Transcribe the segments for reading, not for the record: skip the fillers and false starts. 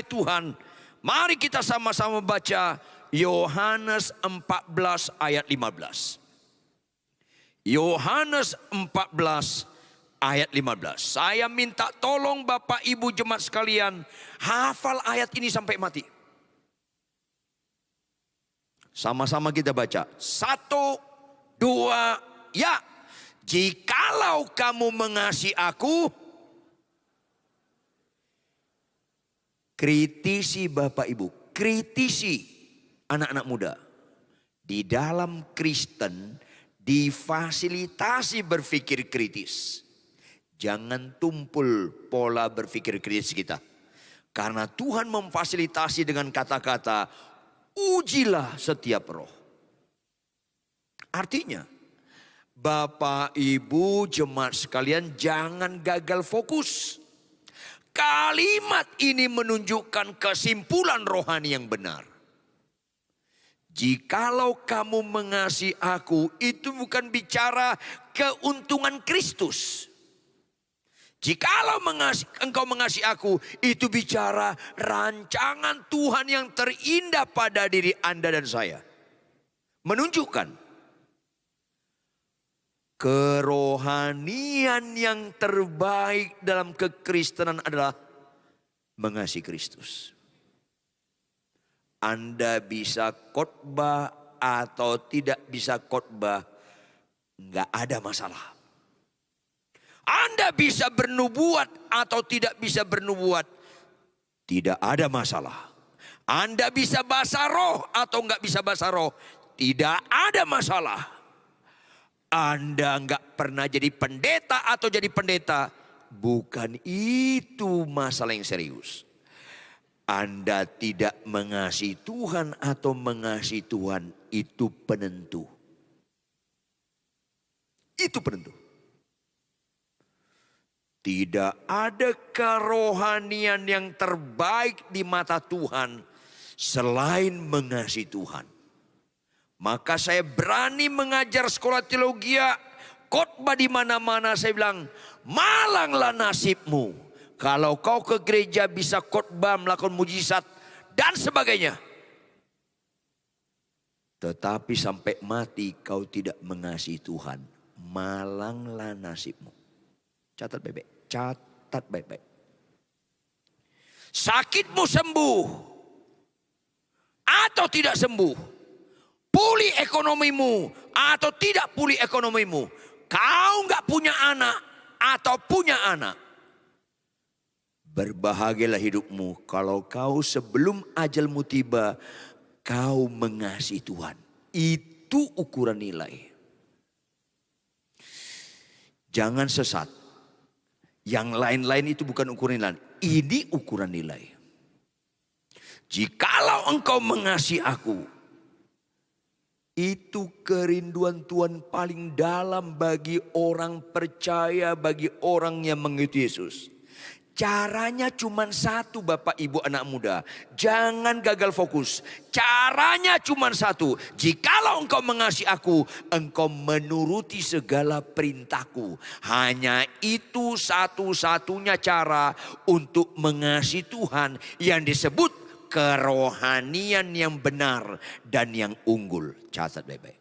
Tuhan, mari kita sama-sama baca Yohanes 14 ayat 15. Yohanes 14 ayat 15. Saya minta tolong Bapak Ibu jemaat sekalian, hafal ayat ini sampai mati. Sama-sama kita baca. 1, 2, ya. Jikalau kamu mengasihi aku, kritisi Bapak Ibu, kritisi anak-anak muda. Di dalam Kristen difasilitasi berpikir kritis. Jangan tumpul pola berpikir kritis kita. Karena Tuhan memfasilitasi dengan kata-kata, ujilah setiap roh. Artinya, Bapak Ibu jemaat sekalian jangan gagal fokus. Kalimat ini menunjukkan kesimpulan rohani yang benar. Jikalau kamu mengasihi aku, itu bukan bicara keuntungan Kristus. Jikalau engkau mengasihi aku, itu bicara rancangan Tuhan yang terindah pada diri Anda dan saya. Menunjukkan kerohanian yang terbaik dalam kekristenan adalah mengasihi Kristus. Anda bisa khotbah atau tidak bisa khotbah, enggak ada masalah. Anda bisa bernubuat atau tidak bisa bernubuat, tidak ada masalah. Anda bisa bahasa roh atau enggak bisa bahasa roh, tidak ada masalah. Anda enggak pernah jadi pendeta atau jadi pendeta, bukan itu masalah yang serius. Anda tidak mengasihi Tuhan atau mengasihi Tuhan, itu penentu. Itu penentu. Tidak ada kerohanian yang terbaik di mata Tuhan selain mengasihi Tuhan. Maka saya berani mengajar sekolah teologi, khotbah di mana-mana. Saya bilang, malanglah nasibmu kalau kau ke gereja bisa khotbah, melakukan mujizat dan sebagainya, tetapi sampai mati kau tidak mengasihi Tuhan. Malanglah nasibmu. Catat baik-baik, catat baik-baik. Sakitmu sembuh atau tidak sembuh, pulih ekonomimu atau tidak pulih ekonomimu, kau nggak punya anak atau punya anak, berbahagialah hidupmu kalau kau sebelum ajalmu tiba kau mengasihi Tuhan. Itu ukuran nilai. Jangan sesat. Yang lain-lain itu bukan ukuran nilai. Ini ukuran nilai. Jikalau engkau mengasihi aku, itu kerinduan Tuhan paling dalam bagi orang percaya, bagi orang yang mengikuti Yesus. Caranya cuma satu Bapak Ibu anak muda. Jangan gagal fokus. Caranya cuma satu. Jikalau engkau mengasihi aku, engkau menuruti segala perintahku. Hanya itu satu-satunya cara untuk mengasihi Tuhan yang disebut kerohanian yang benar dan yang unggul. Catat baik-baik.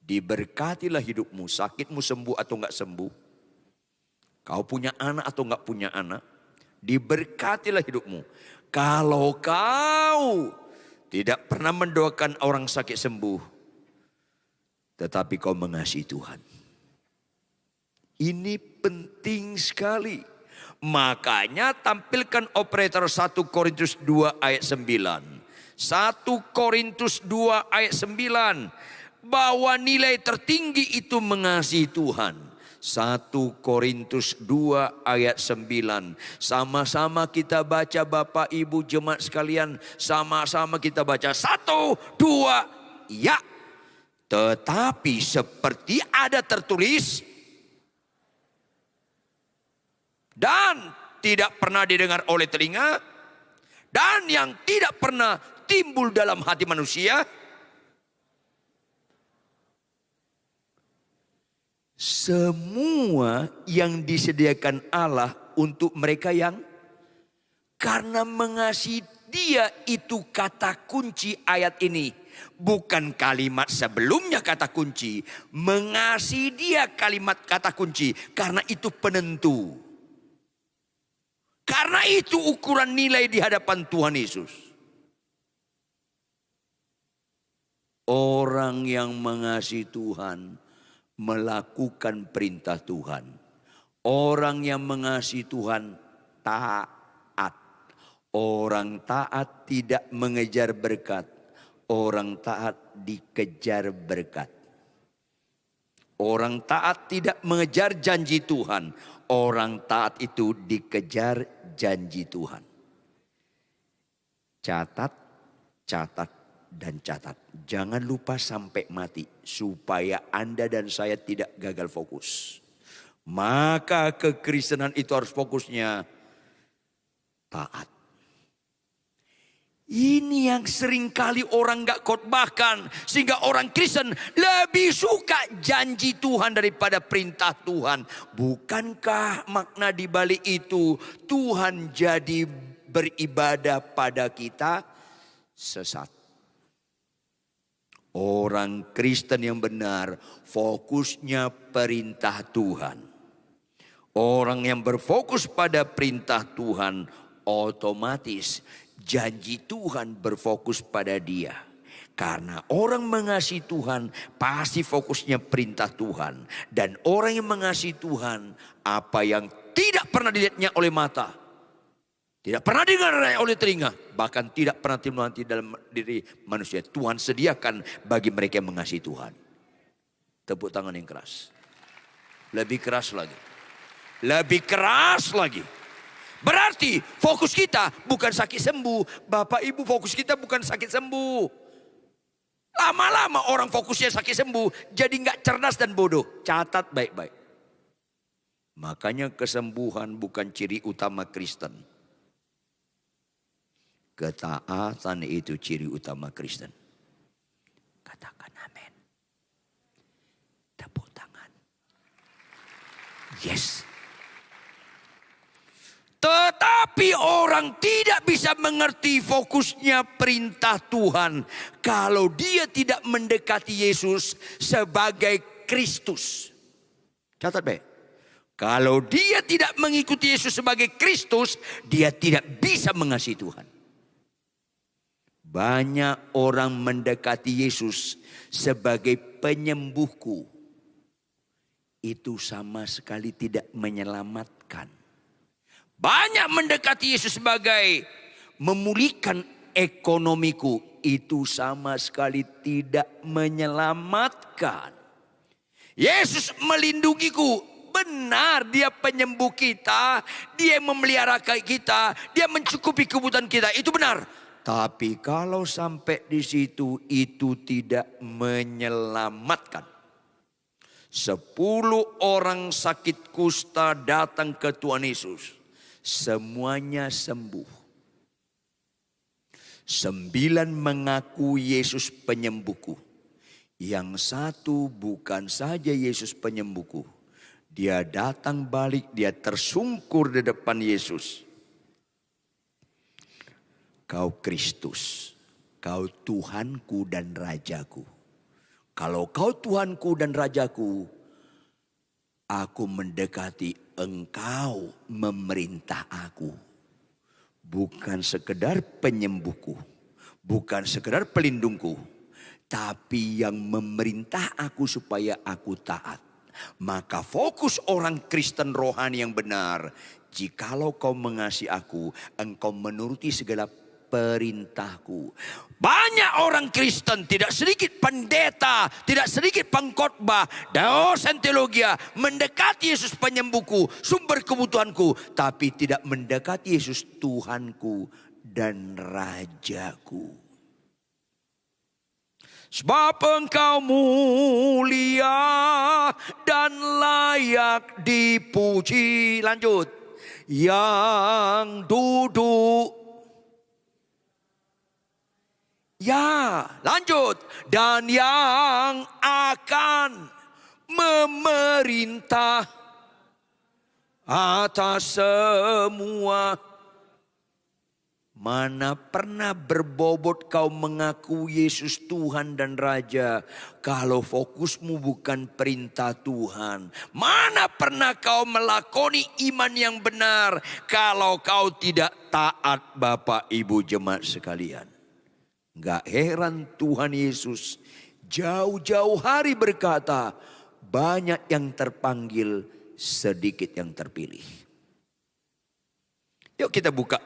Diberkatilah hidupmu, sakitmu sembuh atau enggak sembuh. Kau punya anak atau enggak punya anak, diberkatilah hidupmu. Kalau kau tidak pernah mendoakan orang sakit sembuh, tetapi kau mengasihi Tuhan. Ini penting sekali. Makanya tampilkan operator 1 Korintus 2 ayat 9. 1 Korintus 2 ayat 9. Bahwa nilai tertinggi itu mengasihi Tuhan. 1 Korintus 2 ayat 9. Sama-sama kita baca Bapak Ibu jemaat sekalian. Sama-sama kita baca. 1, 2, ya. Tetapi seperti ada tertulis, dan tidak pernah didengar oleh telinga, dan yang tidak pernah timbul dalam hati manusia, semua yang disediakan Allah untuk mereka yang Karena mengasihi dia itu kata kunci ayat ini. Bukan kalimat sebelumnya kata kunci. Mengasihi dia kalimat kata kunci. Karena itu penentu. Karena itu ukuran nilai di hadapan Tuhan Yesus. Orang yang mengasihi Tuhan melakukan perintah Tuhan. Orang yang mengasihi Tuhan taat. Orang taat tidak mengejar berkat. Orang taat dikejar berkat. Orang taat tidak mengejar janji Tuhan. Orang taat itu dikejar janji Tuhan. Catat, catat, dan catat. Jangan lupa sampai mati. Supaya Anda dan saya tidak gagal fokus. Maka kekristenan itu harus fokusnya taat. Ini yang seringkali orang gak khotbahkan. Sehingga orang Kristen lebih suka janji Tuhan daripada perintah Tuhan. Bukankah makna di balik itu Tuhan jadi beribadah pada kita? Sesat. Orang Kristen yang benar fokusnya perintah Tuhan. Orang yang berfokus pada perintah Tuhan otomatis janji Tuhan berfokus pada dia. Karena orang mengasihi Tuhan pasti fokusnya perintah Tuhan. Dan orang yang mengasihi Tuhan, apa yang tidak pernah dilihatnya oleh mata, tidak pernah didengarnya oleh telinga, bahkan tidak pernah timbul nanti dalam diri manusia, Tuhan sediakan bagi mereka yang mengasihi Tuhan. Tepuk tangan yang keras. Lebih keras lagi. Lebih keras lagi. Berarti fokus kita bukan sakit sembuh. Bapak Ibu, fokus kita bukan sakit sembuh. Lama-lama orang fokusnya sakit sembuh. Jadi gak cerdas dan bodoh. Catat baik-baik. Makanya kesembuhan bukan ciri utama Kristen. Ketaatan itu ciri utama Kristen. Katakan amin. Tepuk tangan. Yes. Tetapi orang tidak bisa mengerti fokusnya perintah Tuhan kalau dia tidak mendekati Yesus sebagai Kristus. Catat baik. Kalau dia tidak mengikuti Yesus sebagai Kristus, dia tidak bisa mengasihi Tuhan. Banyak orang mendekati Yesus sebagai penyembuhku. Itu sama sekali tidak menyelamatkan. Banyak mendekati Yesus sebagai memulihkan ekonomiku. Itu sama sekali tidak menyelamatkan. Yesus melindungiku. Benar, dia penyembuh kita. Dia memelihara kita. Dia mencukupi kebutuhan kita. Itu benar. Tapi kalau sampai di situ itu tidak menyelamatkan. 10 orang sakit kusta datang ke Tuhan Yesus. Semuanya sembuh. 9 mengaku Yesus penyembuhku. Yang 1 bukan saja Yesus penyembuhku. Dia datang balik, dia tersungkur di depan Yesus. Kau Kristus, kau Tuhanku dan Rajaku. Kalau kau Tuhanku dan Rajaku, aku mendekati Engkau memerintah aku. Bukan sekedar penyembuhku. Bukan sekedar pelindungku. Tapi yang memerintah aku supaya aku taat. Maka fokus orang Kristen rohani yang benar. Jikalau kau mengasihi aku, engkau menuruti segala perintahku. Banyak orang Kristen, tidak sedikit pendeta, tidak sedikit pengkhotbah, dosen teologi mendekati Yesus penyembuhku, sumber kebutuhanku, tapi tidak mendekati Yesus Tuhanku dan Rajaku. Sebab engkau mulia dan layak dipuji. Lanjut. Yang duduk. Ya, lanjut. Dan yang akan memerintah atas semua. Mana pernah berbobot kau mengaku Yesus Tuhan dan Raja kalau fokusmu bukan perintah Tuhan? Mana pernah kau melakoni iman yang benar kalau kau tidak taat Bapak Ibu jemaat sekalian? Gak heran Tuhan Yesus jauh-jauh hari berkata, banyak yang terpanggil, sedikit yang terpilih. Yuk kita buka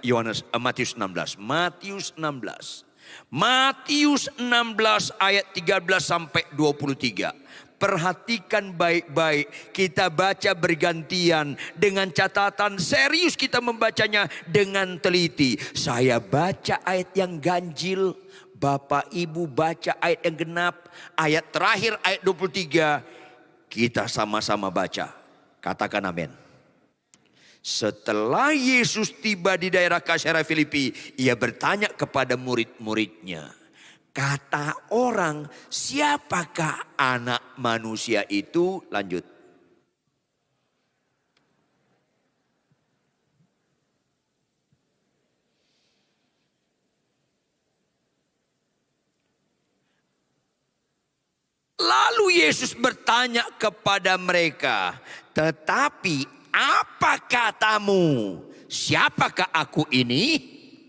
Matius 16. Matius 16 ayat 13 sampai 23. Perhatikan baik-baik, kita baca bergantian dengan catatan serius, kita membacanya dengan teliti. Saya baca ayat yang ganjil, Bapak Ibu baca ayat yang genap, ayat terakhir ayat 23. Kita sama-sama baca. Katakan amin. Setelah Yesus tiba di daerah Kaisarea Filipi, ia bertanya kepada murid-muridnya, kata orang, siapakah anak manusia itu? Lanjut. Lalu Yesus bertanya kepada mereka, tetapi apa katamu? Siapakah aku ini?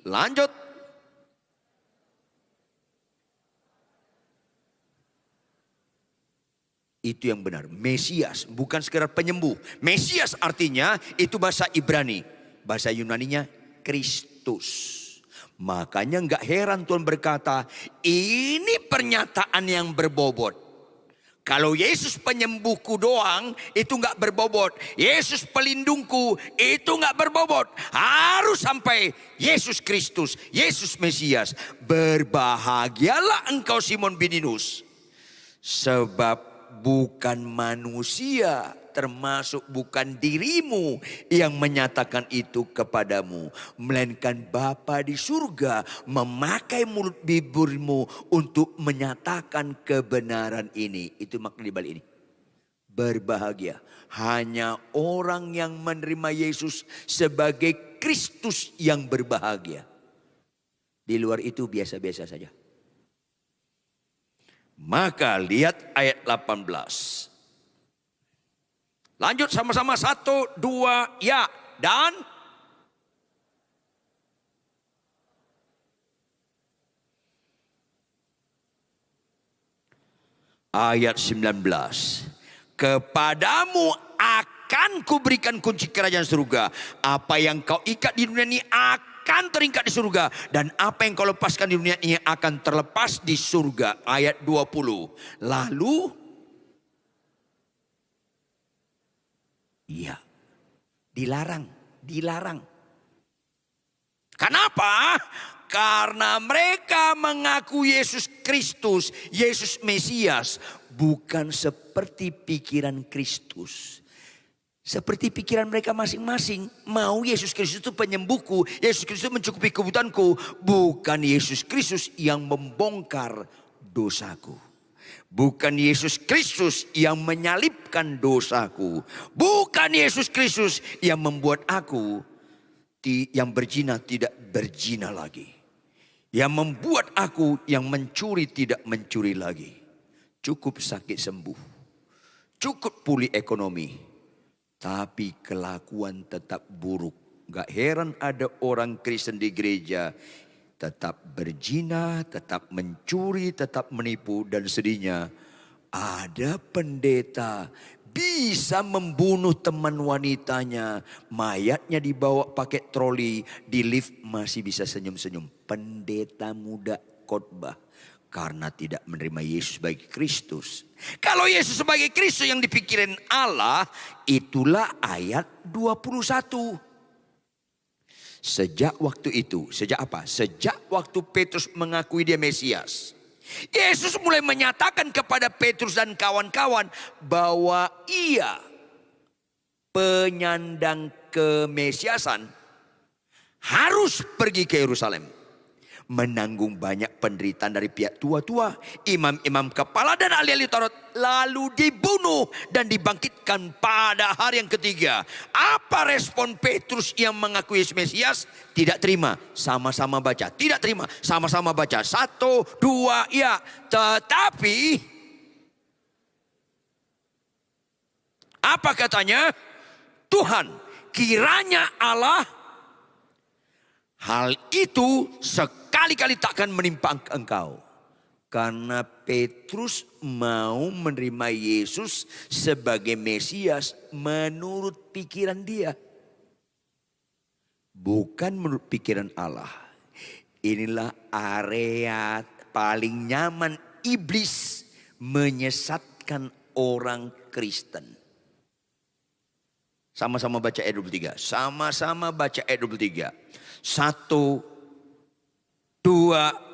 Lanjut. Itu yang benar. Mesias bukan sekedar penyembuh. Mesias artinya itu bahasa Ibrani. Bahasa Yunaninya Kristus. Makanya gak heran Tuhan berkata, ini pernyataan yang berbobot. Kalau Yesus penyembuhku doang, itu gak berbobot. Yesus pelindungku, itu gak berbobot. Harus sampai Yesus Kristus, Yesus Mesias. Berbahagialah engkau Simon bin Yunus. Sebab bukan manusia, termasuk bukan dirimu yang menyatakan itu kepadamu, melainkan Bapa di surga memakai mulut bibirmu untuk menyatakan kebenaran ini. Itu makna di balik ini. Berbahagia hanya orang yang menerima Yesus sebagai Kristus yang berbahagia. Di luar itu biasa-biasa saja. Maka lihat ayat 18. Lanjut sama-sama, 1, 2, ya. Dan ayat 19. Kepadamu akan kuberikan kunci kerajaan surga. Apa yang kau ikat di dunia ini akan terikat di surga. Dan apa yang kau lepaskan di dunia ini akan terlepas di surga. Ayat 20. Lalu iya, dilarang. Kenapa? Karena mereka mengaku Yesus Kristus, Yesus Mesias, bukan seperti pikiran Kristus. Seperti pikiran mereka masing-masing. Mau Yesus Kristus itu penyembuhku, Yesus Kristus mencukupi kebutuhanku. Bukan Yesus Kristus yang membongkar dosaku. Bukan Yesus Kristus yang menyalibkan dosaku. Bukan Yesus Kristus yang membuat aku yang berzina tidak berzina lagi. Yang membuat aku yang mencuri tidak mencuri lagi. Cukup sakit sembuh. Cukup pulih ekonomi. Tapi kelakuan tetap buruk. Gak heran ada orang Kristen di gereja tetap berzina, tetap mencuri, tetap menipu, dan sedihnya ada pendeta bisa membunuh teman wanitanya, mayatnya dibawa pakai troli, di lift masih bisa senyum-senyum. Pendeta muda khotbah karena tidak menerima Yesus sebagai Kristus. Kalau Yesus sebagai Kristus yang dipikirin Allah, itulah ayat 21. Sejak waktu itu, sejak apa? Sejak waktu Petrus mengakui dia Mesias, Yesus mulai menyatakan kepada Petrus dan kawan-kawan bahwa ia penyandang kemesiasan harus pergi ke Yerusalem. menanggung banyak penderitaan dari pihak tua-tua, imam-imam kepala dan ahli-ahli Taurat, lalu dibunuh dan dibangkitkan pada hari yang ketiga. Apa respon Petrus yang mengakui Yesus Mesias? Tidak terima, sama-sama baca. Tidak terima, sama-sama baca. 1, 2, ya. Tetapi apa katanya? Tuhan, kiranya Allah hal itu sekali-kali takkan menimpa engkau. Karena Petrus mau menerima Yesus sebagai Mesias menurut pikiran dia. Bukan menurut pikiran Allah. Inilah area paling nyaman iblis menyesatkan orang Kristen. Sama-sama baca ayat 23. Sama-sama baca ayat 23. 1, 2,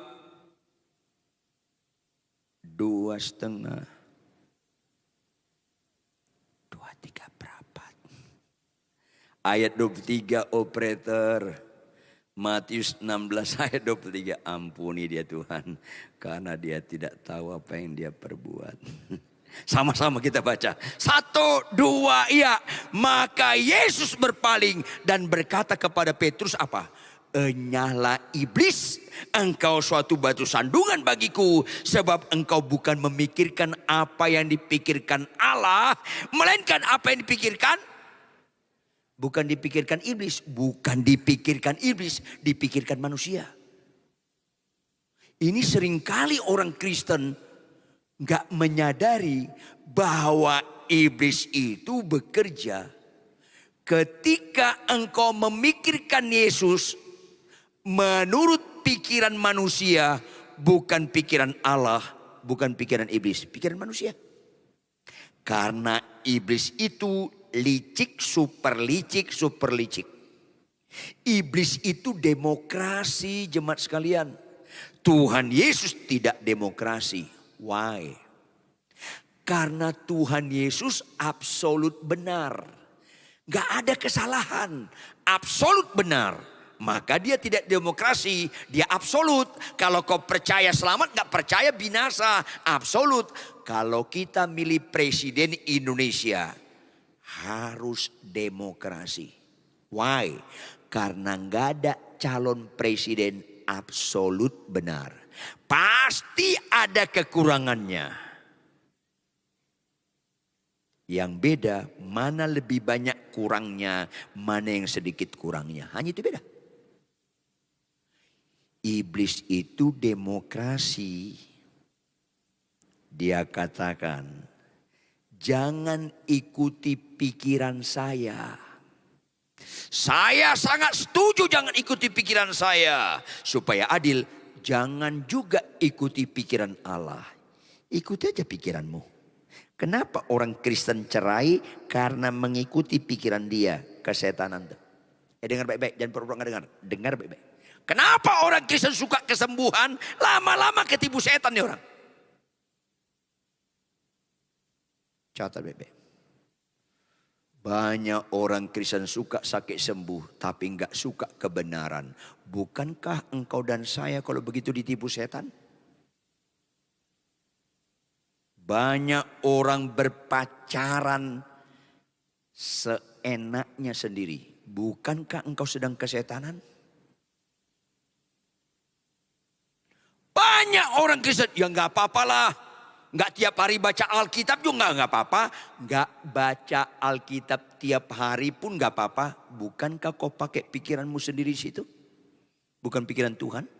2,5, 2,3 ayat 23 operator. Matius 16 ayat 23. Ampuni dia Tuhan, karena dia tidak tahu apa yang dia perbuat. Sama-sama kita baca. 1, 2, iya. Maka Yesus berpaling dan berkata kepada Petrus apa? Enyahlah iblis, engkau suatu batu sandungan bagiku. Sebab engkau bukan memikirkan apa yang dipikirkan Allah, melainkan apa yang dipikirkan. Bukan dipikirkan iblis. Bukan dipikirkan iblis, dipikirkan manusia. Ini seringkali orang Kristen gak menyadari bahwa iblis itu bekerja ketika engkau memikirkan Yesus menurut pikiran manusia, bukan pikiran Allah, bukan pikiran iblis, pikiran manusia. Karena iblis itu licik, super licik, super licik. Iblis itu demokrasi, jemaat sekalian. Tuhan Yesus tidak demokrasi. Why? Karena Tuhan Yesus absolut benar. Gak ada kesalahan. Absolut benar. Maka dia tidak demokrasi. Dia absolut. Kalau kau percaya selamat, gak percaya binasa. Absolut. Kalau kita milih presiden Indonesia, harus demokrasi. Why? Karena gak ada calon presiden absolut benar. Pasti ada kekurangannya. Yang beda, mana lebih banyak kurangnya, mana yang sedikit kurangnya. Hanya itu beda. Iblis itu demokrasi. Dia katakan, jangan ikuti pikiran saya. Saya sangat setuju jangan ikuti pikiran saya. Supaya adil, jangan juga ikuti pikiran Allah. Ikuti aja pikiranmu. Kenapa orang Kristen cerai? Karena mengikuti pikiran dia, kesetanan. Dengar baik-baik, jangan pura-pura nggak dengar. Dengar baik-baik. Kenapa orang Kristen suka kesembuhan? Lama-lama ketipu setan nih orang. Catat baik-baik. Banyak orang Kristen suka sakit sembuh, tapi nggak suka kebenaran. Bukankah engkau dan saya kalau begitu ditipu setan? Banyak orang berpacaran seenaknya sendiri. Bukankah engkau sedang kesetanan? Banyak orang Kristen, ya nggak apa-apalah. Nggak tiap hari baca Alkitab juga nggak apa-apa. Nggak baca Alkitab tiap hari pun nggak apa-apa. Bukankah kau pakai pikiranmu sendiri situ? Bukan pikiran Tuhan?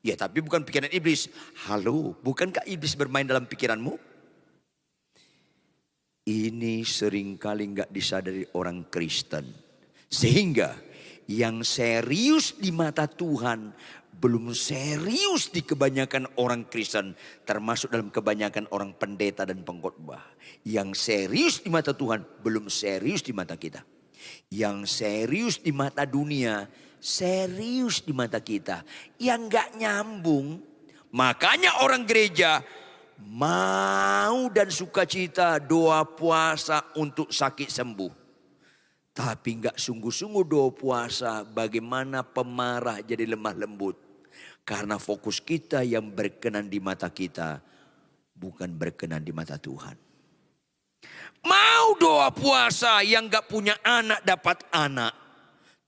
Ya tapi bukan pikiran iblis. Halo, bukankah iblis bermain dalam pikiranmu? Ini seringkali nggak disadari orang Kristen. Sehingga yang serius di mata Tuhan belum serius di kebanyakan orang Kristen, termasuk dalam kebanyakan orang pendeta dan pengkhotbah. Yang serius di mata Tuhan belum serius di mata kita. Yang serius di mata dunia, serius di mata kita. Yang gak nyambung. Makanya orang gereja mau dan sukacita doa puasa untuk sakit sembuh. Tapi gak sungguh-sungguh doa puasa bagaimana pemarah jadi lemah lembut. Karena fokus kita yang berkenan di mata kita, bukan berkenan di mata Tuhan. Mau doa puasa yang gak punya anak dapat anak.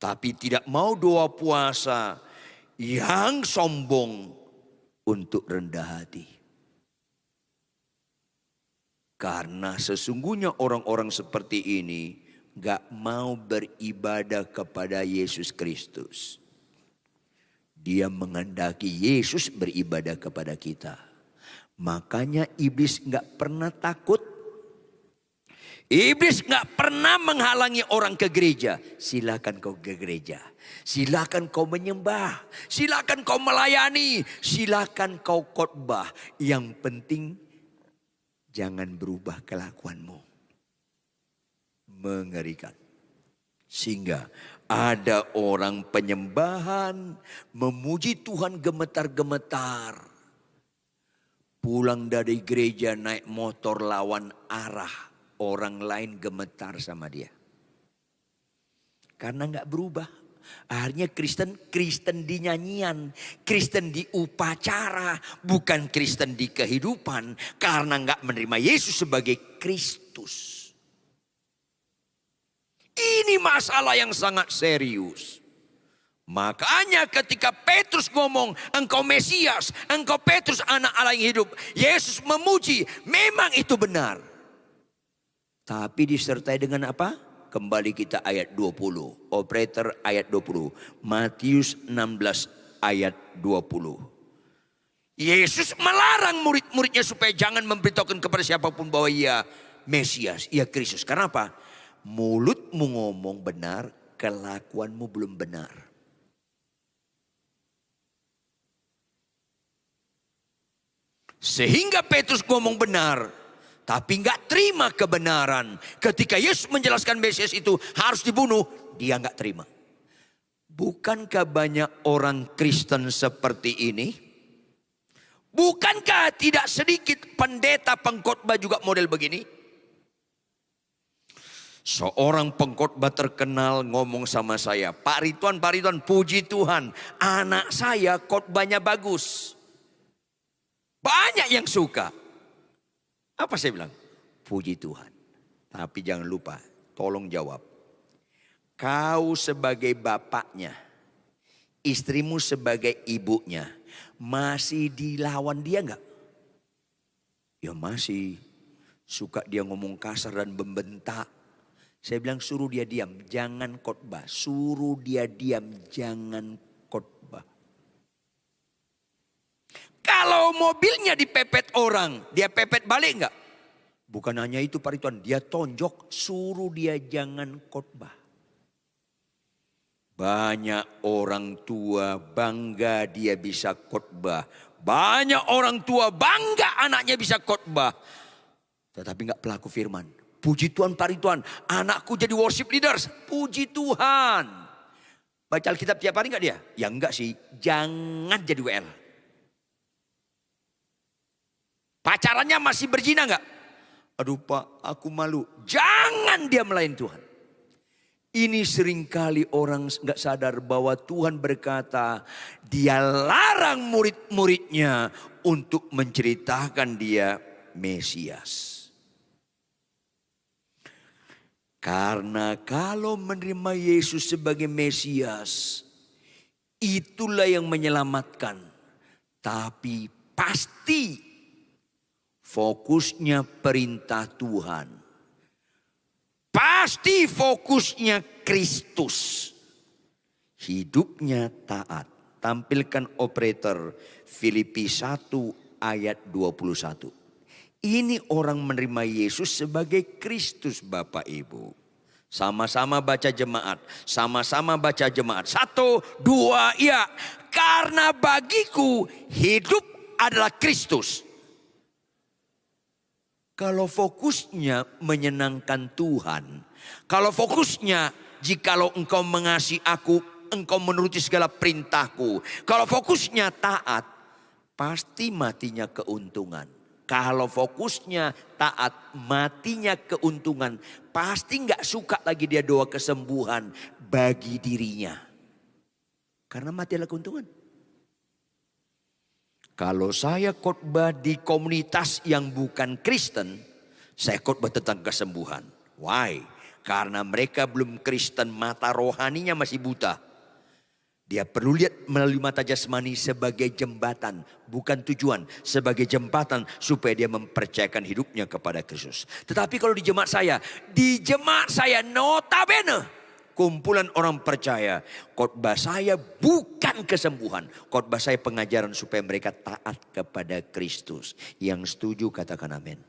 Tapi tidak mau doa puasa yang sombong untuk rendah hati. Karena sesungguhnya orang-orang seperti ini gak mau beribadah kepada Yesus Kristus. Dia menghendaki Yesus beribadah kepada kita. Makanya iblis gak pernah takut. Iblis gak pernah menghalangi orang ke gereja. Silakan kau ke gereja. Silakan kau menyembah. Silakan kau melayani. Silakan kau khotbah. Yang penting jangan berubah kelakuanmu. Mengerikan. Sehingga ada orang penyembahan, memuji Tuhan gemetar-gemetar. Pulang dari gereja naik motor lawan arah. Orang lain gemetar sama dia. Karena gak berubah. Akhirnya Kristen di nyanyian. Kristen di upacara. Bukan Kristen di kehidupan. Karena gak menerima Yesus sebagai Kristus. Ini masalah yang sangat serius. Makanya ketika Petrus ngomong, engkau Mesias, engkau Petrus anak Allah yang hidup. Yesus memuji, memang itu benar. Tapi disertai dengan apa? Kembali kita ayat 20. Operator ayat 20. Matius 16 ayat 20. Yesus melarang murid-muridnya supaya jangan memberitahukan kepada siapapun bahwa ia Mesias, ia Kristus. Karena apa? Mulutmu ngomong benar, kelakuanmu belum benar. Sehingga Petrus ngomong benar, tapi gak terima kebenaran. Ketika Yesus menjelaskan Mesias itu harus dibunuh, dia gak terima. Bukankah banyak orang Kristen seperti ini? Bukankah tidak sedikit pendeta pengkhotbah juga model begini? Seorang pengkhotbah terkenal ngomong sama saya, Pak Ridwan, puji Tuhan, anak saya khotbahnya bagus. Banyak yang suka. Apa saya bilang? Puji Tuhan. Tapi jangan lupa, tolong jawab. Kau sebagai bapaknya, istrimu sebagai ibunya, masih dilawan dia enggak? Ya masih. Suka dia ngomong kasar dan membentak. Saya bilang suruh dia diam, jangan khotbah. Suruh dia diam, jangan khotbah. Kalau mobilnya dipepet orang, dia pepet balik enggak? Bukan hanya itu Pak Ridwan, dia tonjok, suruh dia jangan khotbah. Banyak orang tua bangga dia bisa khotbah. Banyak orang tua bangga anaknya bisa khotbah. Tetapi enggak pelaku firman. Puji Tuhan Pak Ridwan, anakku jadi worship leaders. Puji Tuhan. Baca Alkitab tiap hari enggak dia? Ya enggak sih, jangan jadi WL. Pacarannya masih berzina enggak? Aduh Pak, aku malu. Jangan dia melayani Tuhan. Ini seringkali orang enggak sadar bahwa Tuhan berkata, dia larang murid-muridnya untuk menceritakan dia Mesias. Karena kalau menerima Yesus sebagai Mesias, itulah yang menyelamatkan. Tapi pasti fokusnya perintah Tuhan. Pasti fokusnya Kristus. Hidupnya taat. Tampilkan operator Filipi 1 ayat 21. Ini orang menerima Yesus sebagai Kristus Bapak Ibu. Sama-sama baca jemaat. Sama-sama baca jemaat. 1, 2, ya. Karena bagiku hidup adalah Kristus. Kalau fokusnya menyenangkan Tuhan. Kalau fokusnya jikalau engkau mengasihi aku, engkau menuruti segala perintahku. Kalau fokusnya taat, pasti matinya keuntungan. Kalau fokusnya taat, matinya keuntungan. Pasti gak suka lagi dia doa kesembuhan bagi dirinya. Karena mati adalah keuntungan. Kalau saya khotbah di komunitas yang bukan Kristen, saya khotbah tentang kesembuhan. Why? Karena mereka belum Kristen, mata rohaninya masih buta. Dia perlu lihat melalui mata jasmani sebagai jembatan, bukan tujuan, sebagai jembatan supaya dia mempercayakan hidupnya kepada Kristus. Tetapi kalau di jemaat saya notabene kumpulan orang percaya, khotbah saya bukan kesembuhan, khotbah saya pengajaran supaya mereka taat kepada Kristus. Yang setuju katakan amin.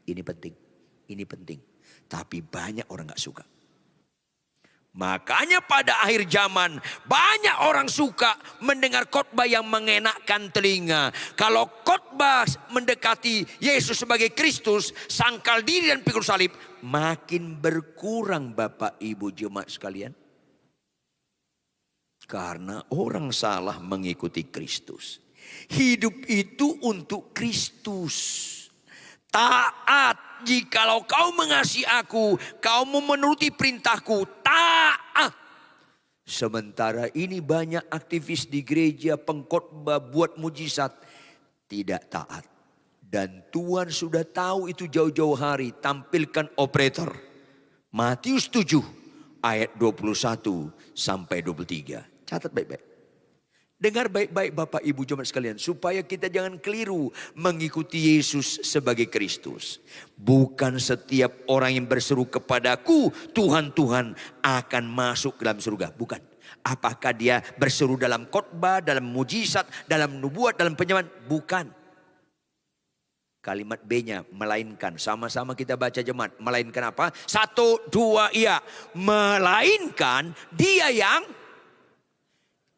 Ini penting, ini penting. Tapi banyak orang gak suka. Makanya pada akhir zaman banyak orang suka mendengar khotbah yang mengenakkan telinga. Kalau khotbah mendekati Yesus sebagai Kristus, sangkal diri dan pikul salib, makin berkurang Bapak Ibu jemaat sekalian. Karena orang salah mengikuti Kristus. Hidup itu untuk Kristus. Taat, jikalau kau mengasihi aku, kau memenuhi perintahku, taat. Sementara ini banyak aktivis di gereja, pengkhotbah, buat mujizat, tidak taat. Dan Tuhan sudah tahu itu jauh-jauh hari, tampilkan operator. Matius 7 ayat 21 sampai 23. Catat baik-baik. Dengar baik-baik Bapak Ibu jemaat sekalian, supaya kita jangan keliru mengikuti Yesus sebagai Kristus. Bukan setiap orang yang berseru kepadaku, Tuhan, Tuhan, akan masuk ke dalam surga. Bukan. Apakah dia berseru dalam khotbah, dalam mujizat, dalam nubuat, dalam penyembahan? Bukan. Kalimat B-nya, melainkan. Sama-sama kita baca jemaat. Melainkan apa? 1, 2, iya. Melainkan dia yang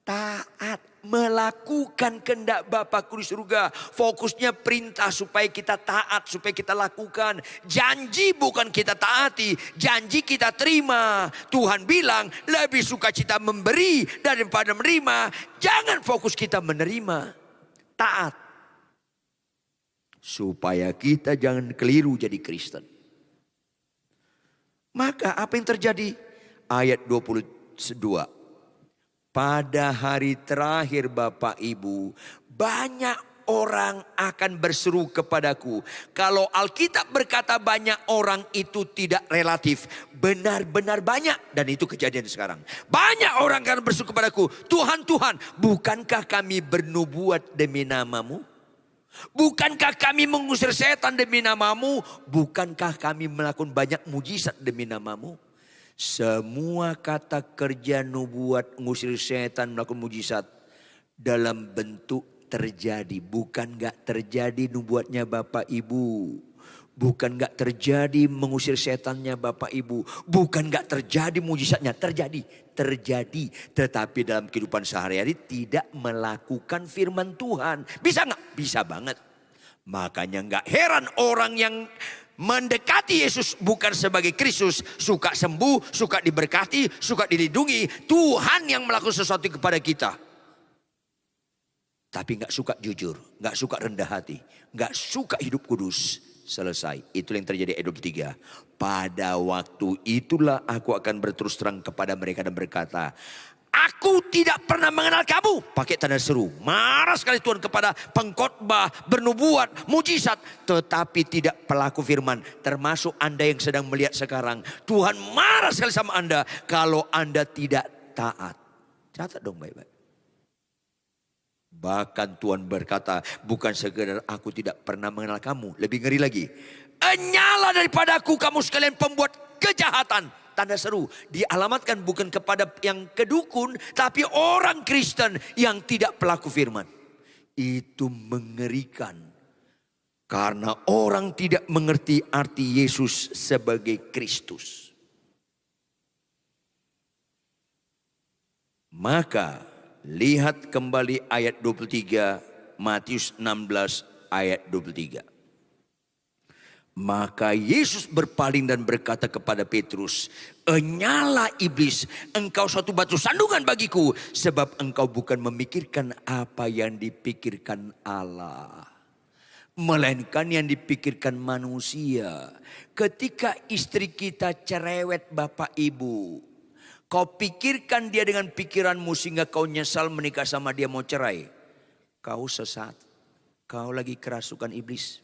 taat. Melakukan kehendak Bapakku di surga. Fokusnya perintah supaya kita taat, supaya kita lakukan. Janji bukan kita taati, janji kita terima. Tuhan bilang lebih suka kita memberi daripada menerima. Jangan fokus kita menerima, taat. Supaya kita jangan keliru jadi Kristen. Maka apa yang terjadi? Ayat 22. Pada hari terakhir Bapak Ibu, banyak orang akan berseru kepadaku. Kalau Alkitab berkata banyak orang, itu tidak relatif. Benar-benar banyak, dan itu kejadian sekarang. Banyak orang akan berseru kepadaku, Tuhan, Tuhan, bukankah kami bernubuat demi namamu? Bukankah kami mengusir setan demi namamu? Bukankah kami melakukan banyak mujizat demi namamu? Semua kata kerja nubuat, ngusir setan, melakukan mujizat dalam bentuk terjadi. Bukan gak terjadi nubuatnya Bapak Ibu. Bukan gak terjadi mengusir setannya Bapak Ibu. Bukan gak terjadi mujizatnya. Terjadi. Tetapi dalam kehidupan sehari-hari tidak melakukan firman Tuhan. Bisa gak? Bisa banget. Makanya gak heran orang yang mendekati Yesus bukan sebagai Kristus, suka sembuh, suka diberkati, suka dilindungi. Tuhan yang melakukan sesuatu kepada kita. Tapi gak suka jujur, gak suka rendah hati, gak suka hidup kudus. Selesai. Itu yang terjadi ayat 23. Pada waktu itulah aku akan berterus terang kepada mereka dan berkata, aku tidak pernah mengenal kamu. Pakai tanda seru. Marah sekali Tuhan kepada pengkhotbah, bernubuat, mujizat. Tetapi tidak pelaku firman. Termasuk Anda yang sedang melihat sekarang. Tuhan marah sekali sama Anda kalau Anda tidak taat. Catat dong baik-baik. Bahkan Tuhan berkata, bukan sekedar aku tidak pernah mengenal kamu. Lebih ngeri lagi. Enyala daripadaku kamu sekalian pembuat kejahatan. Tanda seru dialamatkan bukan kepada yang kedukun, tapi orang Kristen yang tidak pelaku firman. Itu mengerikan. Karena orang tidak mengerti arti Yesus sebagai Kristus. Maka lihat kembali ayat 23, Matius 16 ayat 23. Maka Yesus berpaling dan berkata kepada Petrus, enyala iblis, engkau suatu batu sandungan bagiku, sebab engkau bukan memikirkan apa yang dipikirkan Allah, melainkan yang dipikirkan manusia. Ketika istri kita cerewet Bapak Ibu, kau pikirkan dia dengan pikiranmu sehingga kau nyesal menikah sama dia, mau cerai. kau sesat. Kau lagi kerasukan iblis.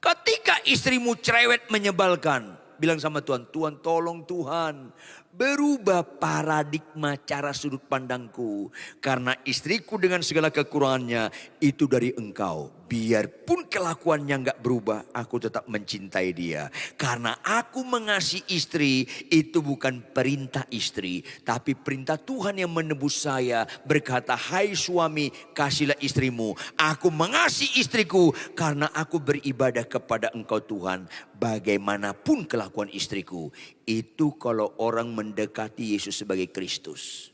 Ketika istrimu cerewet menyebalkan, bilang sama Tuhan, Tuhan tolong Tuhan, berubah paradigma cara sudut pandangku. Karena istriku dengan segala kekurangannya itu dari Engkau. Biarpun kelakuannya gak berubah, aku tetap mencintai dia. Karena aku mengasihi istri, itu bukan perintah istri, tapi perintah Tuhan yang menebus saya. Berkata, hai suami, kasihlah istrimu. Aku mengasihi istriku karena aku beribadah kepada Engkau Tuhan. Bagaimanapun kelakuan istriku. Itu kalau orang mendekati Yesus sebagai Kristus.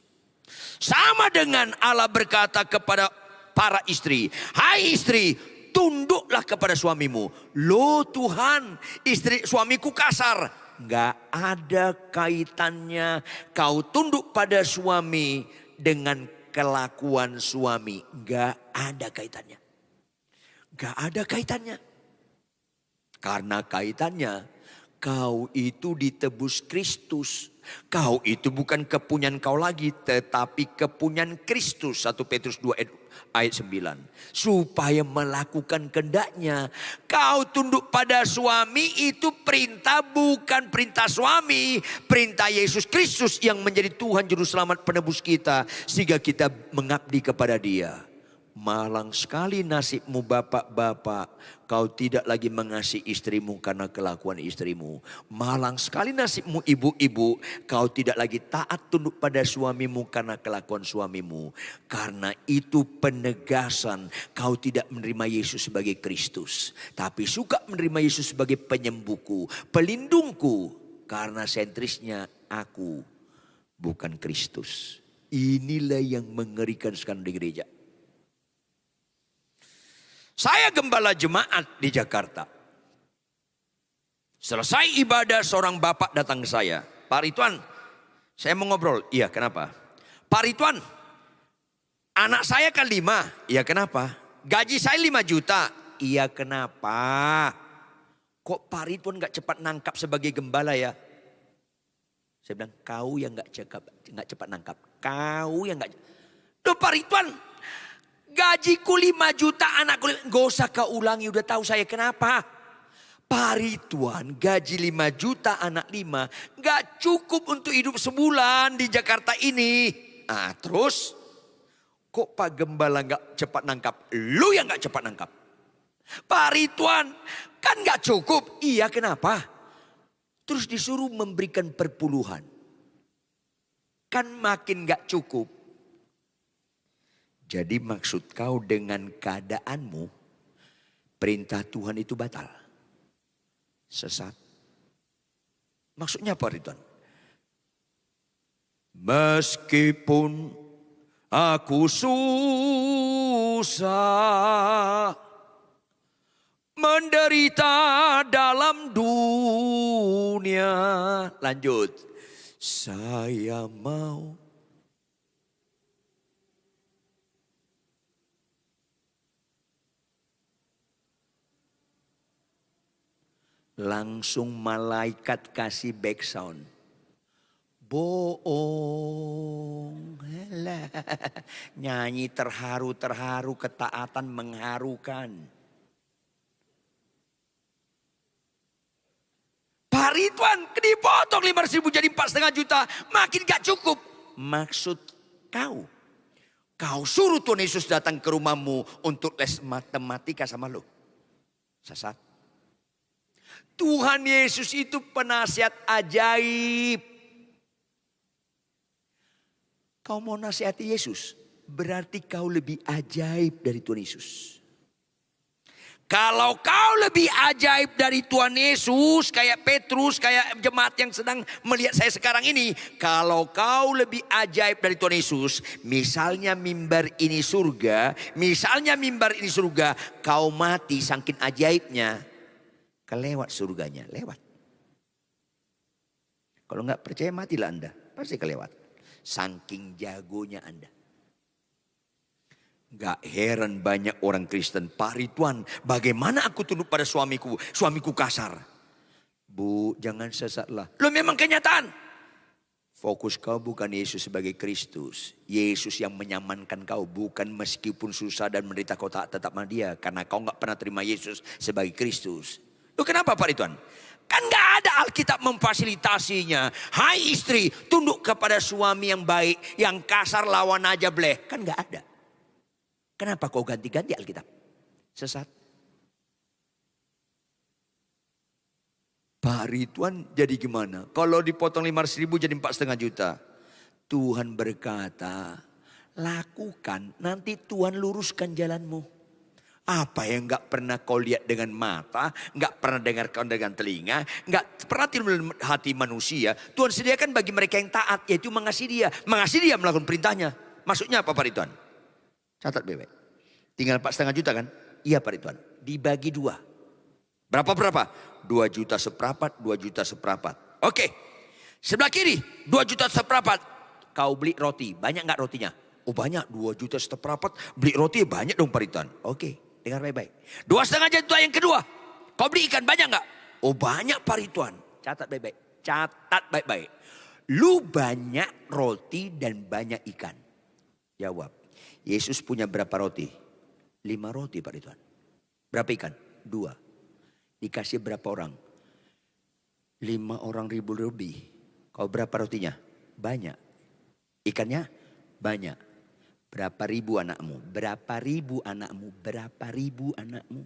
Sama dengan Allah berkata kepada para istri, hai istri, tunduklah kepada suamimu. Loh Tuhan, istri suamiku kasar. Gak ada kaitannya kau tunduk pada suami dengan kelakuan suami. Gak ada kaitannya. Gak ada kaitannya. Karena kaitannya, kau itu ditebus Kristus. Kau itu bukan kepunyaan kau lagi, tetapi kepunyaan Kristus. 1 Petrus 2 ayat 9. Supaya melakukan kehendaknya. Kau tunduk pada suami, itu perintah bukan perintah suami. Perintah Yesus Kristus yang menjadi Tuhan Juru Selamat penebus kita. Sehingga kita mengabdi kepada dia. Malang sekali nasibmu bapak-bapak. Kau tidak lagi mengasihi istrimu karena kelakuan istrimu. Malang sekali nasibmu ibu-ibu. Kau tidak lagi taat tunduk pada suamimu karena kelakuan suamimu. Karena itu penegasan kau tidak menerima Yesus sebagai Kristus. Tapi suka menerima Yesus sebagai penyembuhku, pelindungku. Karena sentrisnya aku bukan Kristus. Inilah yang mengerikan sekarang di gereja. Saya gembala jemaat di Jakarta. Selesai ibadah seorang bapak datang ke saya. Pak Ridwan, saya mau ngobrol. Iya kenapa? Pak Ridwan, anak saya kan 5. Iya kenapa? Gaji saya 5 juta. Iya kenapa? Kok Pak Ridwan gak cepat nangkap sebagai gembala ya? Saya bilang kau yang gak cepat nangkap. Kau yang gak. Loh Pak Ridwan, gajiku 5 juta, anakku 5. Gak usah kau ulangi, udah tahu saya kenapa. Pak Ridwan gaji 5 juta, anak 5. Gak cukup untuk hidup sebulan di Jakarta ini. Nah terus, kok Pak Gembala gak cepat nangkap? Lu yang gak cepat nangkap. Pak Ridwan kan gak cukup. Iya kenapa? Terus disuruh memberikan perpuluhan. Kan makin gak cukup. Jadi maksud kau dengan keadaanmu, perintah Tuhan itu batal. Sesat. Maksudnya apa Ridwan? Meskipun aku susah, menderita dalam dunia. Lanjut. Saya mau. Langsung malaikat kasih back sound. Bohong. Nyanyi terharu-terharu, ketaatan mengharukan. Pak Ridwan dipotong 500.000 jadi 4,5 juta. Makin gak cukup. Maksud kau. Kau suruh Tuhan Yesus datang ke rumahmu untuk les matematika sama lo. Sesat. Tuhan Yesus itu penasihat ajaib. Kau mau nasihati Yesus, berarti kau lebih ajaib dari Tuhan Yesus. Kalau kau lebih ajaib dari Tuhan Yesus, kayak Petrus, kayak jemaat yang sedang melihat saya sekarang ini. Kalau kau lebih ajaib dari Tuhan Yesus, misalnya mimbar ini surga, kau mati saking ajaibnya. Kelewat surganya, lewat. Kalau nggak percaya matilah Anda, pasti kelewat. Saking jagonya Anda. Gak heran banyak orang Kristen, Pak Ridwan, bagaimana aku tunduk pada suamiku? Suamiku kasar. Bu, jangan sesatlah. Lo memang kenyataan. Fokus kau bukan Yesus sebagai Kristus. Yesus yang menyamankan kau. Bukan meskipun susah dan menderita kau tak tetap sama dia. Karena kau gak pernah terima Yesus sebagai Kristus. Loh kenapa Pak Rituan? Kan gak ada Alkitab memfasilitasinya. Hai istri, tunduk kepada suami yang baik. Yang kasar lawan aja bleh. Kan gak ada. Kenapa kau ganti-ganti Alkitab? Sesat. Pak Rituan jadi gimana? Kalau dipotong 500.000 jadi 4,5 juta. Tuhan berkata, lakukan, nanti Tuhan luruskan jalanmu. Apa yang gak pernah kau lihat dengan mata, gak pernah dengarkan dengan telinga, gak pernah timbul hati manusia, Tuhan sediakan bagi mereka yang taat, yaitu mengasihi dia. Mengasihi dia melakukan perintahnya. Maksudnya apa Pak Rituan? Catat bebek. Tinggal 4,5 juta kan? Iya Pak Rituan. Dibagi 2. Berapa? 2 juta seperempat, 2 juta seperempat. Oke. Sebelah kiri 2 juta seperempat. Kau beli roti. Banyak gak rotinya? Oh banyak. 2 juta seperempat. Beli roti banyak dong Pak Rituan. Oke. Dengar baik-baik. 2,5 juta yang kedua. Kau beli ikan banyak gak? Oh banyak Pak Rituan. Catat baik-baik. Catat baik-baik. Lu banyak roti dan banyak ikan. Jawab. Yesus punya berapa roti? 5 roti Pak Rituan. Berapa ikan? 2. Dikasih berapa orang? 5 orang ribu lebih. Kau berapa rotinya? Banyak. Ikannya? Banyak. Berapa ribu anakmu? Berapa ribu anakmu? Berapa ribu anakmu?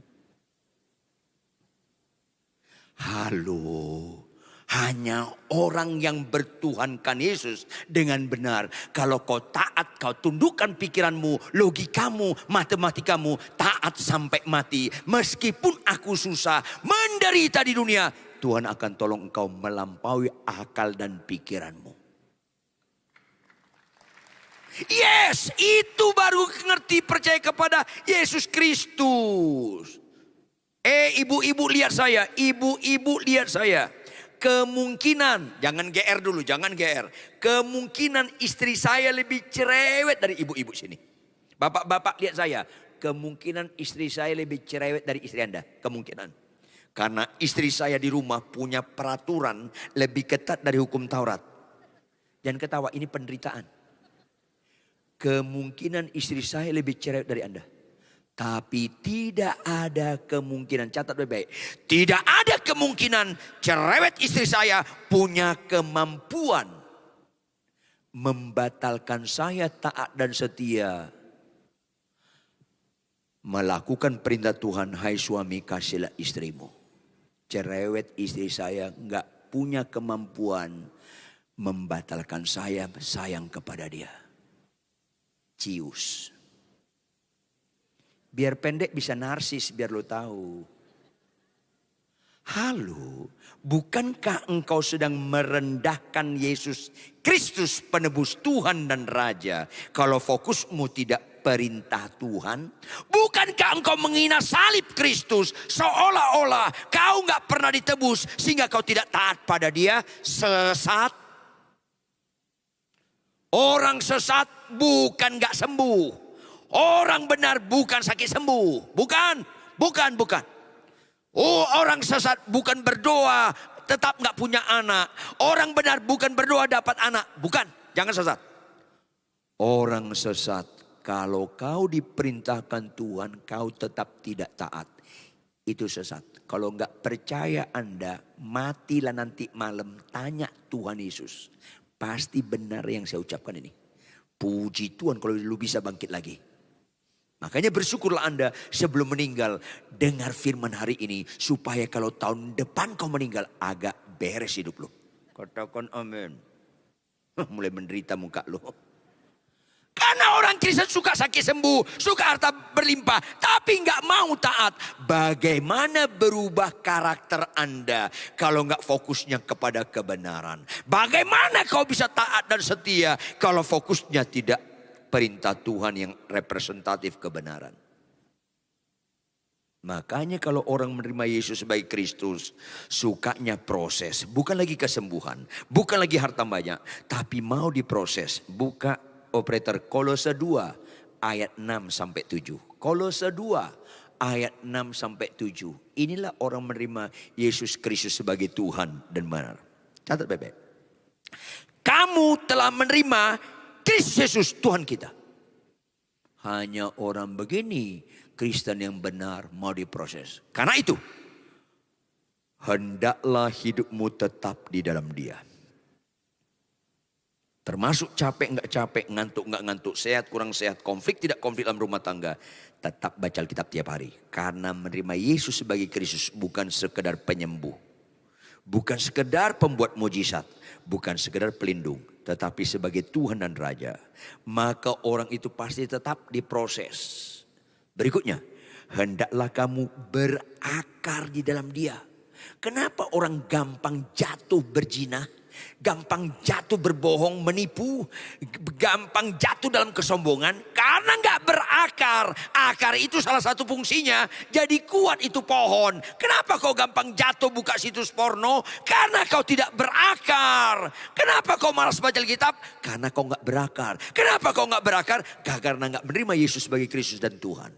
Halo. Hanya orang yang bertuhankan Yesus dengan benar. Kalau kau taat, kau tundukkan pikiranmu, logikamu, matematikamu. Taat sampai mati. Meskipun aku susah, menderita di dunia. Tuhan akan tolong engkau melampaui akal dan pikiranmu. Yes, itu baru ngerti percaya kepada Yesus Kristus. Ibu-ibu lihat saya, ibu-ibu lihat saya. Kemungkinan, jangan GR dulu, jangan GR. Kemungkinan istri saya lebih cerewet dari ibu-ibu sini. Bapak-bapak lihat saya, kemungkinan istri saya lebih cerewet dari istri Anda. Kemungkinan. Karena istri saya di rumah punya peraturan lebih ketat dari hukum Taurat. Jangan ketawa, ini penderitaan. Kemungkinan istri saya lebih cerewet dari Anda. Tapi tidak ada kemungkinan, catat baik-baik. Tidak ada kemungkinan cerewet istri saya punya kemampuan membatalkan saya taat dan setia. Melakukan perintah Tuhan, hai suami kasihlah istrimu. Cerewet istri saya enggak punya kemampuan membatalkan saya sayang kepada dia. Cius. Biar pendek bisa narsis, biar lo tahu. Halo, bukankah engkau sedang merendahkan Yesus Kristus penebus Tuhan dan Raja? Kalau fokusmu tidak perintah Tuhan. Bukankah engkau menghina salib Kristus seolah-olah kau gak pernah ditebus sehingga kau tidak taat pada dia? Sesat. Orang sesat bukan gak sembuh. Orang benar bukan sakit sembuh. Bukan. Oh, orang sesat bukan berdoa tetap gak punya anak. Orang benar bukan berdoa dapat anak. Bukan. Jangan sesat. Orang sesat, kalau kau diperintahkan Tuhan, kau tetap tidak taat. Itu sesat. Kalau gak percaya Anda, matilah nanti malam. Tanya Tuhan Yesus. Pasti benar yang saya ucapkan ini. Puji Tuhan kalau lu bisa bangkit lagi. Makanya bersyukurlah Anda sebelum meninggal. Dengar firman hari ini. Supaya kalau tahun depan kau meninggal agak beres hidup lu. Katakan amin. Mulai menderita muka lu. Karena orang Kristen suka sakit sembuh. Suka harta berlimpah. Tapi gak mau taat. Bagaimana berubah karakter Anda. Kalau gak fokusnya kepada kebenaran. Bagaimana kau bisa taat dan setia. Kalau fokusnya tidak perintah Tuhan yang representatif kebenaran. Makanya kalau orang menerima Yesus sebagai Kristus, sukanya proses. Bukan lagi kesembuhan, bukan lagi harta banyak, tapi mau diproses. Buka operator Kolose 2 ayat 6 sampai 7. Kolose 2 ayat 6 sampai 7. Inilah orang menerima Yesus Kristus sebagai Tuhan dan benar. Catat baik-baik. Kamu telah menerima Kristus Yesus Tuhan kita. Hanya orang begini Kristen yang benar mau diproses. Karena itu, hendaklah hidupmu tetap di dalam Dia. Termasuk capek nggak capek, ngantuk nggak ngantuk, sehat kurang sehat, konflik tidak konflik dalam rumah tangga. Tetap baca Alkitab tiap hari. Karena menerima Yesus sebagai Kristus bukan sekedar penyembuh. Bukan sekedar pembuat mujizat. Bukan sekedar pelindung. Tetapi sebagai Tuhan dan Raja. Maka orang itu pasti tetap diproses. Berikutnya, hendaklah kamu berakar di dalam Dia. Kenapa orang gampang jatuh berzina? Gampang jatuh berbohong, menipu, gampang jatuh dalam kesombongan karena nggak berakar. Akar itu salah satu fungsinya jadi kuat itu pohon. Kenapa kau gampang jatuh buka situs porno? Karena kau tidak berakar. Kenapa kau malas baca Alkitab? Karena kau nggak berakar. Kenapa kau nggak berakar? Karena nggak menerima Yesus sebagai Kristus dan Tuhan.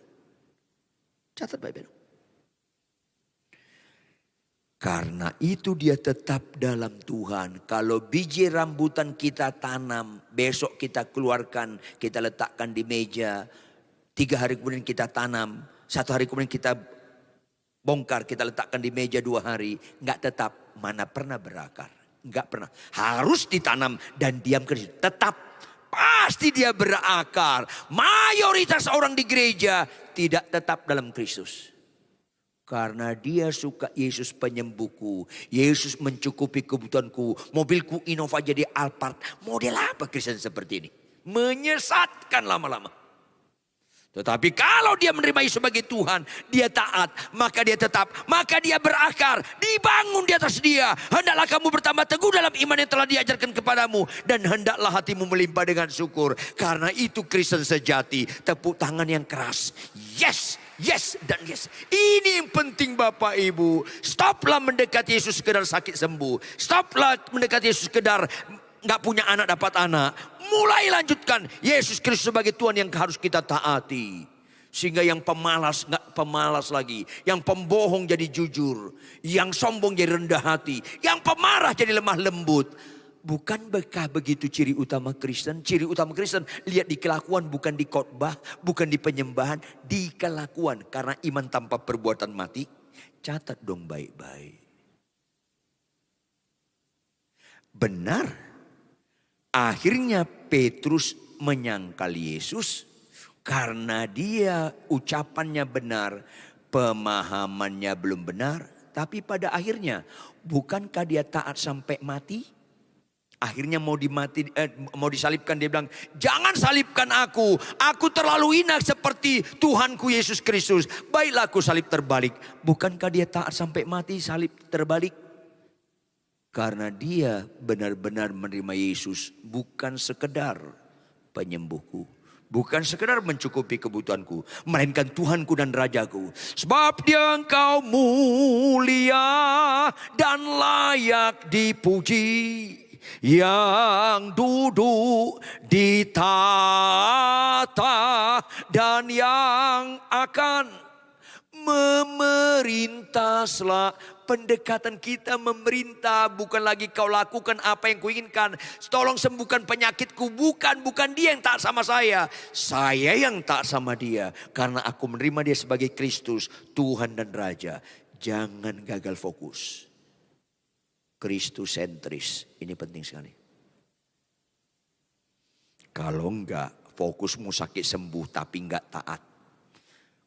Catat baik-baik. Karena itu dia tetap dalam Tuhan. Kalau biji rambutan kita tanam, besok kita keluarkan, kita letakkan di meja. 3 hari kemudian kita tanam, 1 hari kemudian kita bongkar, kita letakkan di meja 2 hari. Nggak tetap, mana pernah berakar. Nggak pernah. Harus ditanam dan diam ke situ. Tetap, pasti dia berakar. Mayoritas orang di gereja tidak tetap dalam Kristus. Karena dia suka Yesus penyembuhku. Yesus mencukupi kebutuhanku. Mobilku Innova jadi Alphard. Model apa Kristen seperti ini? Menyesatkan lama-lama. Tetapi kalau dia menerima Yesus sebagai Tuhan. Dia taat. Maka dia tetap. Maka dia berakar. Dibangun di atas dia. Hendaklah kamu bertambah teguh dalam iman yang telah diajarkan kepadamu. Dan hendaklah hatimu melimpah dengan syukur. Karena itu Kristen sejati. Tepuk tangan yang keras. Yes. Yes dan yes. Ini yang penting Bapak Ibu. Stoplah mendekati Yesus sekedar sakit sembuh. Stoplah mendekati Yesus sekedar gak punya anak dapat anak. Mulai lanjutkan Yesus Kristus sebagai Tuhan yang harus kita taati. Sehingga yang pemalas gak pemalas lagi. Yang pembohong jadi jujur. Yang sombong jadi rendah hati. Yang pemarah jadi lemah lembut. Bukan bekah begitu ciri utama Kristen? Ciri utama Kristen lihat di kelakuan, bukan di khotbah, bukan di penyembahan, di kelakuan. Karena iman tanpa perbuatan mati. Catat dong baik-baik. Benar. Akhirnya Petrus menyangkal Yesus karena dia ucapannya benar, pemahamannya belum benar. Tapi pada akhirnya bukankah dia taat sampai mati? Akhirnya mau disalibkan, dia bilang, jangan salibkan aku. Aku terlalu hina seperti Tuhanku Yesus Kristus. Baiklah aku salib terbalik. Bukankah dia taat sampai mati salib terbalik? Karena dia benar-benar menerima Yesus. Bukan sekedar penyembuhku. Bukan sekedar mencukupi kebutuhanku. Melainkan Tuhanku dan Rajaku. Sebab dia engkau mulia dan layak dipuji. Yang duduk di tahta dan yang akan memerintah. Pendekatan kita memerintah, bukan lagi kau lakukan apa yang kuinginkan. Tolong sembuhkan penyakitku, bukan dia yang taat sama saya. Saya yang taat sama dia. Karena aku menerima dia sebagai Kristus, Tuhan dan Raja. Jangan gagal fokus. Kristus sentris, ini penting sekali. Kalau enggak, fokusmu sakit sembuh tapi enggak taat.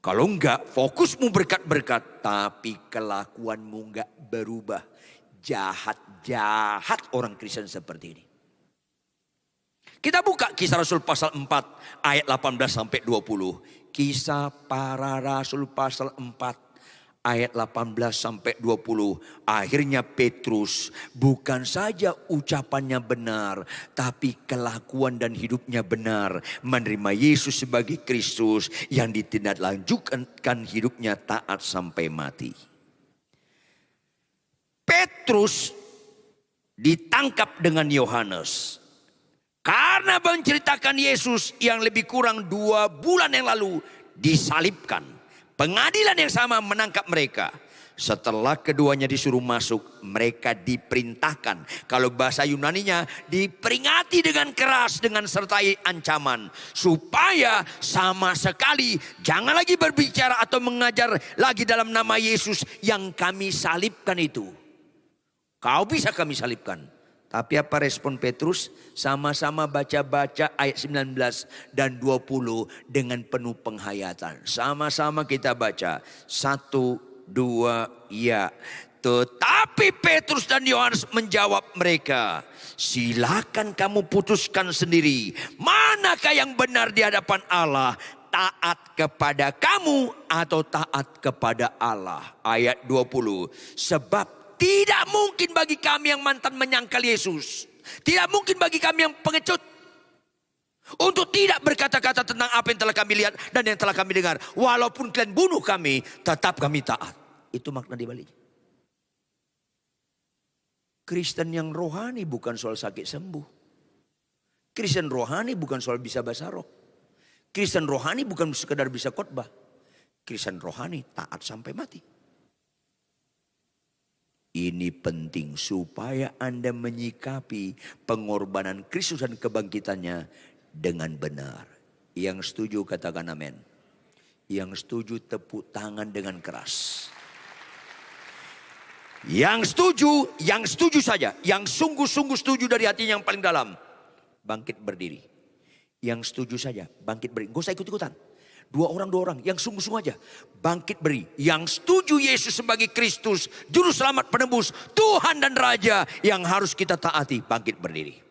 Kalau enggak, fokusmu berkat-berkat tapi kelakuanmu enggak berubah. Jahat orang Kristen seperti ini. Kita buka Kisah Rasul pasal 4 ayat 18 sampai 20. Kisah para Rasul pasal 4. Ayat 18 sampai 20. Akhirnya Petrus bukan saja ucapannya benar, tapi kelakuan dan hidupnya benar. Menerima Yesus sebagai Kristus yang ditindaklanjutkan hidupnya taat sampai mati. Petrus ditangkap dengan Yohanes. Karena menceritakan Yesus yang lebih kurang 2 bulan yang lalu disalibkan. Pengadilan yang sama menangkap mereka. Setelah keduanya disuruh masuk, mereka diperintahkan. Kalau bahasa Yunaninya, diperingati dengan keras dengan sertai ancaman. Supaya sama sekali jangan lagi berbicara atau mengajar lagi dalam nama Yesus yang kami salibkan itu. Kau bisa kami salibkan. Tapi apa respon Petrus? Sama-sama baca-baca ayat 19 dan 20 dengan penuh penghayatan. Sama-sama kita baca. 1, 2, ya. Tetapi Petrus dan Yohanes menjawab mereka, silakan kamu putuskan sendiri. Manakah yang benar di hadapan Allah? Taat kepada kamu atau taat kepada Allah? Ayat 20. Sebab tidak mungkin bagi kami yang mantan menyangkal Yesus. Tidak mungkin bagi kami yang pengecut untuk tidak berkata-kata tentang apa yang telah kami lihat dan yang telah kami dengar. Walaupun kalian bunuh kami, tetap kami taat. Itu makna dibaliknya. Kristen yang rohani bukan soal sakit sembuh. Kristen rohani bukan soal bisa bahasa roh. Kristen rohani bukan sekedar bisa khotbah. Kristen rohani taat sampai mati. Ini penting supaya Anda menyikapi pengorbanan Kristus dan kebangkitannya dengan benar. Yang setuju katakan amin. Yang setuju tepuk tangan dengan keras. Yang setuju saja. Yang sungguh-sungguh setuju dari hatinya yang paling dalam. Bangkit berdiri. Yang setuju saja bangkit berdiri. Gak usah ikut-ikutan. Dua orang yang sungguh-sungguh aja. Bangkit beri. Yang setuju Yesus sebagai Kristus, Juru Selamat penebus, Tuhan dan Raja yang harus kita taati. Bangkit berdiri.